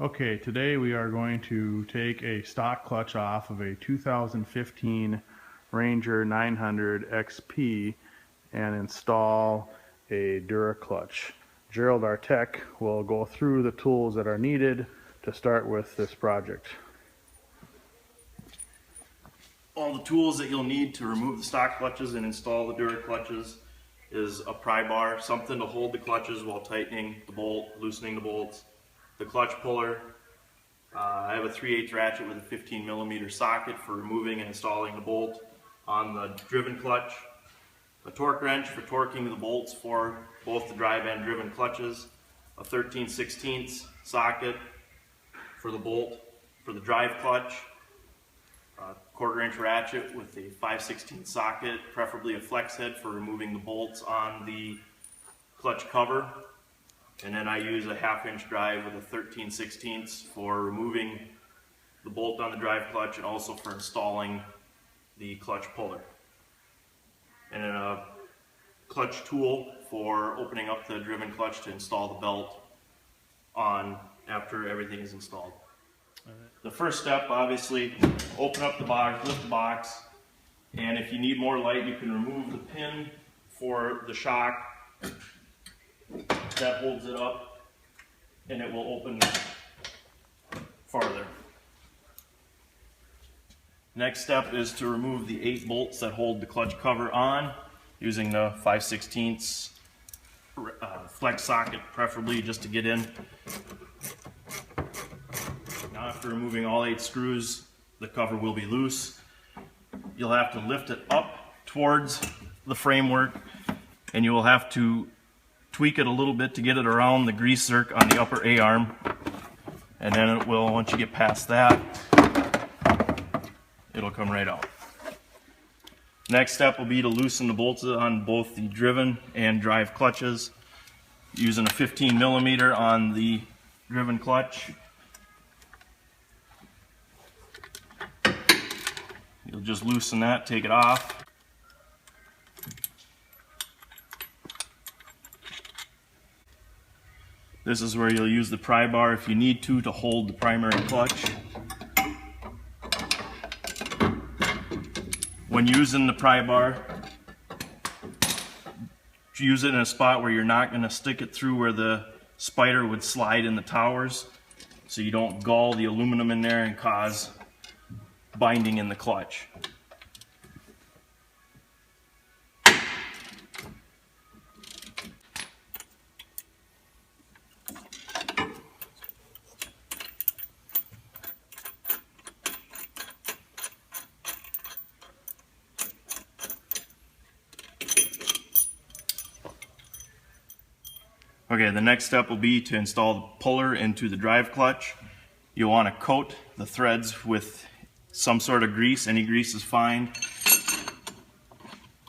Okay, today we are going to take a stock clutch off of a 2015 Ranger 900 XP and install a DURACLUTCH. Gerald, our tech, will go through the tools that are needed to start with this project. All the tools that you'll need to remove the stock clutches and install the DURACLUTCHes is a pry bar, something to hold the clutches while tightening the bolt, loosening the bolts, the clutch puller. I have a 3/8 ratchet with a 15mm socket for removing and installing the bolt on the driven clutch, a torque wrench for torquing the bolts for both the drive and driven clutches, a 13/16 socket for the bolt for the drive clutch, a 1/4" ratchet with a 5/16 socket, preferably a flex head for removing the bolts on the clutch cover. And then I use a 1/2" drive with a 13/16 for removing the bolt on the drive clutch and also for installing the clutch puller. And then a clutch tool for opening up the driven clutch to install the belt on after everything is installed. The first step, obviously, open up the box, lift the box, and if you need more light, you can remove the pin for the shock. That holds it up and it will open farther. Next step is to remove the 8 bolts that hold the clutch cover on using the 5/16 flex socket, preferably just to get in. Now after removing all 8 screws, the cover will be loose. You'll have to lift it up towards the framework and you will have to tweak it a little bit to get it around the grease zerk on the upper A-arm, and then it will, once you get past that, it'll come right out. Next step will be to loosen the bolts on both the driven and drive clutches using a 15mm on the driven clutch. You'll just loosen that, take it off. This is where you'll use the pry bar if you need to hold the primary clutch. When using the pry bar, use it in a spot where you're not going to stick it through where the spider would slide in the towers, so you don't gall the aluminum in there and cause binding in the clutch. Okay, the next step will be to install the puller into the drive clutch. You'll want to coat the threads with some sort of grease. Any grease is fine.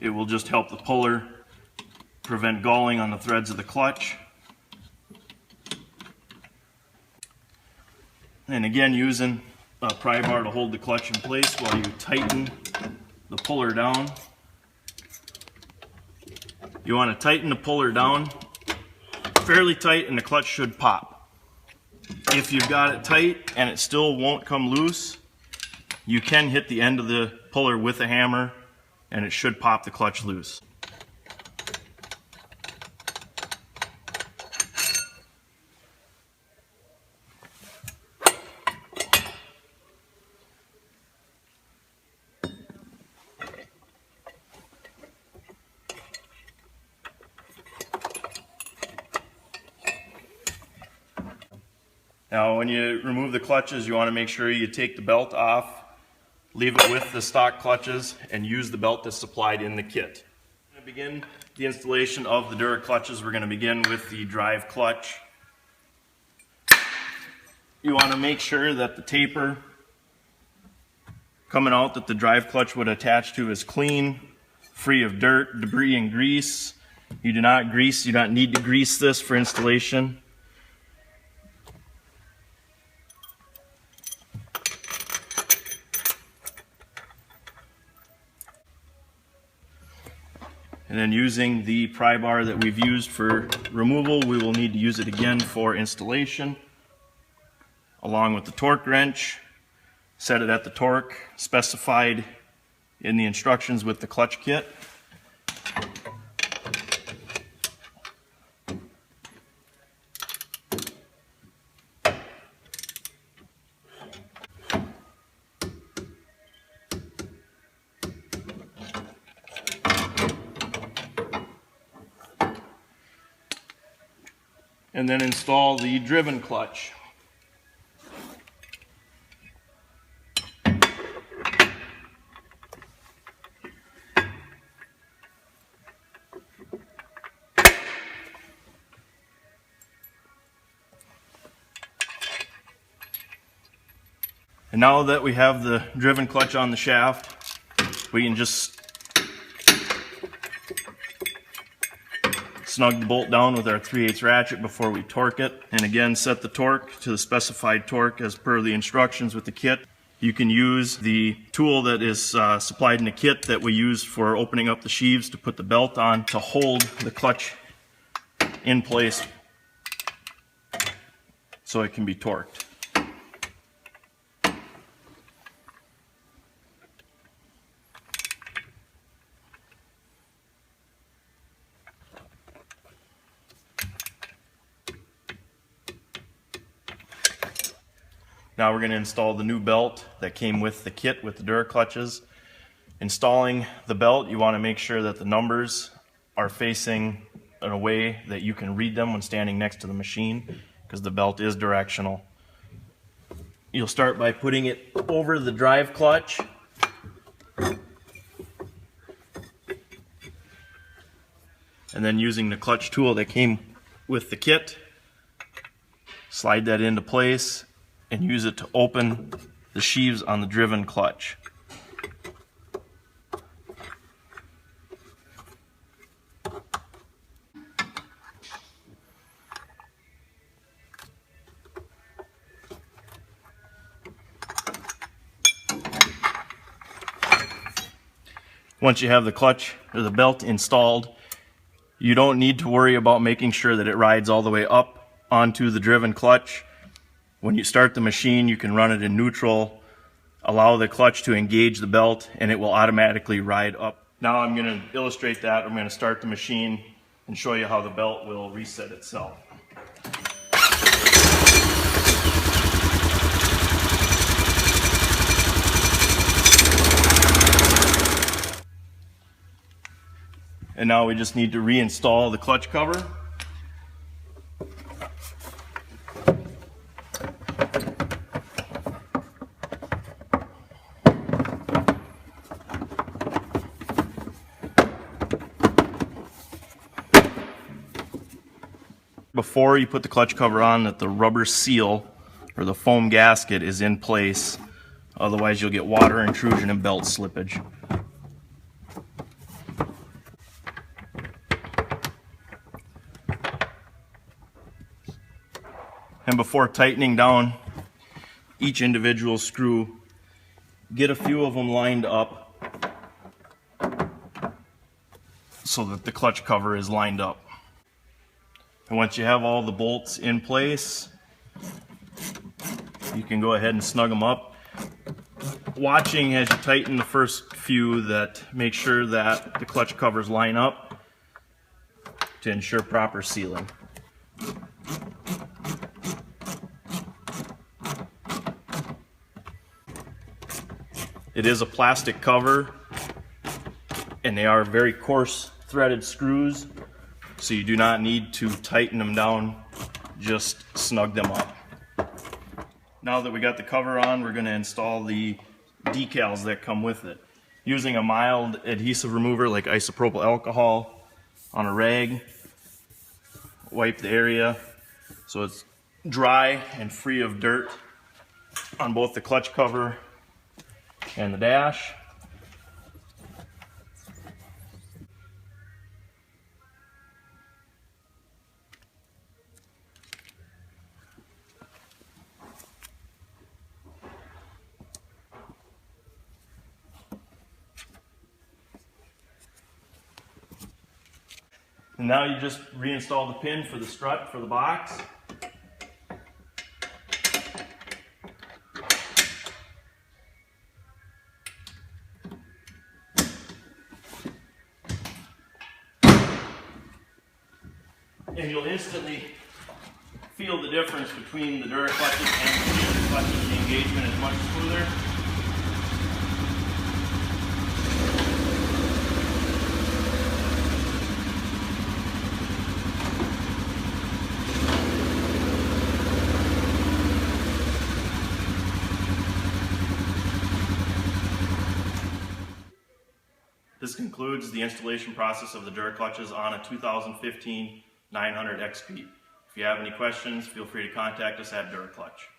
It will just help the puller prevent galling on the threads of the clutch. And again, using a pry bar to hold the clutch in place while you tighten the puller down. You want to tighten the puller down fairly tight and the clutch should pop. If you've got it tight and it still won't come loose, you can hit the end of the puller with a hammer and it should pop the clutch loose. Now when you remove the clutches, you want to make sure you take the belt off, leave it with the stock clutches, and use the belt that's supplied in the kit. To begin the installation of the DURACLUTCHes, we're going to begin with the drive clutch. You want to make sure that the taper coming out that the drive clutch would attach to is clean, free of dirt, debris, and grease. You do not need to grease this for installation. And then using the pry bar that we've used for removal, we will need to use it again for installation. along with the torque wrench. Set it at the torque specified in the instructions with the clutch kit. And then install the driven clutch. And now that we have the driven clutch on the shaft, we can just snug the bolt down with our 3/8 ratchet before we torque it. And again, set the torque to the specified torque as per the instructions with the kit. You can use the tool that is supplied in the kit that we use for opening up the sheaves to put the belt on to hold the clutch in place so it can be torqued. Now we're going to install the new belt that came with the kit with the DURACLUTCHes. Installing the belt, you want to make sure that the numbers are facing in a way that you can read them when standing next to the machine, because the belt is directional. You'll start by putting it over the drive clutch. And then using the clutch tool that came with the kit, slide that into place and use it to open the sheaves on the driven clutch. Once you have the clutch or the belt installed, you don't need to worry about making sure that it rides all the way up onto the driven clutch. When you start the machine, you can run it in neutral, allow the clutch to engage the belt, and it will automatically ride up. Now I'm going to illustrate that. I'm going to start the machine and show you how the belt will reset itself. And now we just need to reinstall the clutch cover. Before you put the clutch cover on, that the rubber seal or the foam gasket is in place. Otherwise you'll get water intrusion and belt slippage. And before tightening down each individual screw, get a few of them lined up so that the clutch cover is lined up. And once you have all the bolts in place, you can go ahead and snug them up. Watching as you tighten the first few, that make sure that the clutch covers line up to ensure proper sealing. It is a plastic cover, and they are very coarse threaded screws, so you do not need to tighten them down, just snug them up. Now that we got the cover on, we're going to install the decals that come with it. Using a mild adhesive remover like isopropyl alcohol on a rag, wipe the area so it's dry and free of dirt on both the clutch cover and the dash. And now you just reinstall the pin for the strut for the box. and you'll instantly feel the difference between the DURACLUTCHes and the standard clutches. The engagement is much smoother. This concludes the installation process of the DURACLUTCHes on a 2015 900 XP. If you have any questions, feel free to contact us at DURACLUTCH.